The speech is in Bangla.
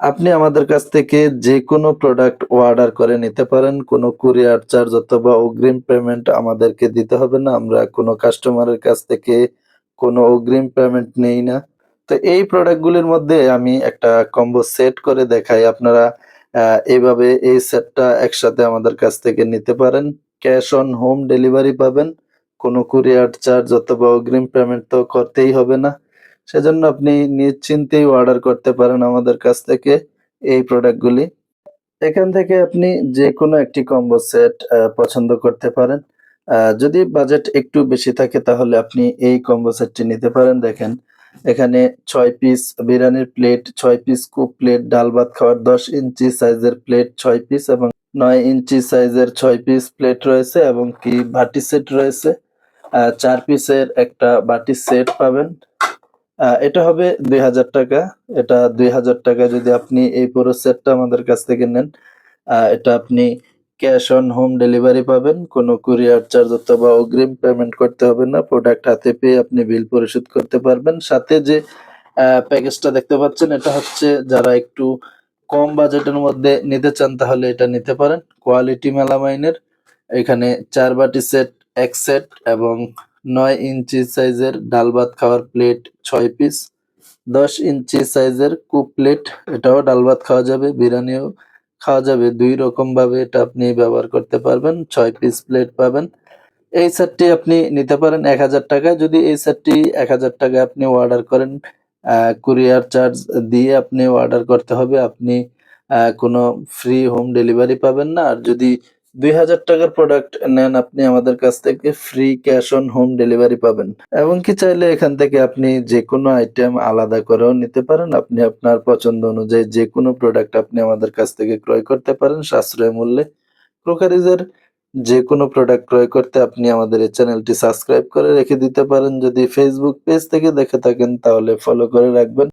আপনি আমাদের কাছ থেকে যেকোনো প্রোডাক্ট অর্ডার করে নিতে পারেন। কোনো কুরিয়ার চার্জ অথবা অগ্রিম পেমেন্ট আমাদেরকে দিতে হবে না। আমরা কোনো কাস্টমারের কাছ থেকে কোনো অগ্রিম পেমেন্ট নেই না। তো এই প্রোডাক্টগুলির মধ্যে আমি একটা কম্বো সেট করে দেখাই। আপনারা আ এভাবে এই সেটটা একসাথে আমাদের কাছ থেকে নিতে পারেন। ক্যাশ অন হোম ডেলিভারি পাবেন। কোনো কুরিয়ার চার্জ অথবা অগ্রিম পেমেন্ট তো করতেই হবে না। সেজন্য আপনি নিশ্চিন্তেই অর্ডার করতে পারেন আমাদের কাছ থেকে এই প্রোডাক্টগুলি। এখান থেকে আপনি যেকোনো একটি কম্বো সেট পছন্দ করতে পারেন। যদি বাজেট একটু বেশি থাকে তাহলে আপনি এই কম্বো সেটটি নিতে পারেন। দেখেন এখানে ৬ পিস বিরিয়ানির প্লেট, ৬ পিস কুক প্লেট, ডাল ভাত খাওয়ার ১০ ইঞ্চি সাইজের প্লেট ৬ পিস এবং ৯ ইঞ্চি সাইজের ৬ পিস প্লেট রয়েছে এবং কি বাটি সেট রয়েছে। ৪ পিসের একটা বাটির সেট পাবেন। এটা হবে ৳২,০০০। এটা ৳২,০০০ যদি আপনি এই পুরো সেটটা আমাদের কাছ থেকে নেন। এটা আপনি ক্যাশ অন হোম ডেলিভারি পাবেন। কোনো কুরিয়ার চার্জ অথবা অগ্রিম পেমেন্ট করতে হবে না। প্রোডাক্ট হাতে পেয়ে আপনি বিল পরিশোধ করতে পারবেন। সাথে যে প্যাকেজটা দেখতে পাচ্ছেন এটা হচ্ছে যারা একটু কম বাজেটের মধ্যে নিতে চান তাহলে এটা নিতে পারেন। কোয়ালিটি মেলামাইনের এখানে ৪ বাটি সেট ১ সেট এবং ৯ ইঞ্চি সাইজের ডাল ভাত খাওয়ার প্লেট ৬ পিস, ১০ ইঞ্চি সাইজের কুক প্লেট এটাও ডাল ভাত খাওয়া যাবে, বিরিয়ানিও খাওয়া যাবে। ২ রকমভাবে এটা আপনি ব্যবহার করতে পারবেন। ৬ পিস প্লেট পাবেন। এই সেটটি আপনি নিতে পারেন ৳১,০০০ যদি এই সেটটি ৳১,০০০ আপনি অর্ডার করেন, আ কুরিয়ার চার্জ দিয়ে আপনি অর্ডার করতে হবে। আপনি কোনো ফ্রি হোম ডেলিভারি পাবেন না। আর যদি ৳২,০০০ প্রোডাক্ট নেন আপনি আমাদের কাছ থেকে free cash on home delivery পাবেন। এবং কি চাইলে এখান থেকে আপনি যেকোনো আইটেম আলাদা করেও নিতে পারেন। আপনি আপনার পছন্দ অনুযায়ী যেকোনো প্রোডাক্ট আপনি আমাদের কাছ থেকে ক্রয় করতে পারেন সাশ্রয় মূল্যে। ক্রোকারিজের যেকোনো প্রোডাক্ট ক্রয় করতে আপনি আমাদের এই চ্যানেলটি সাবস্ক্রাইব করে রেখে দিতে পারেন। যদি Facebook পেজ থেকে দেখে থাকেন তাহলে ফলো করে রাখবেন।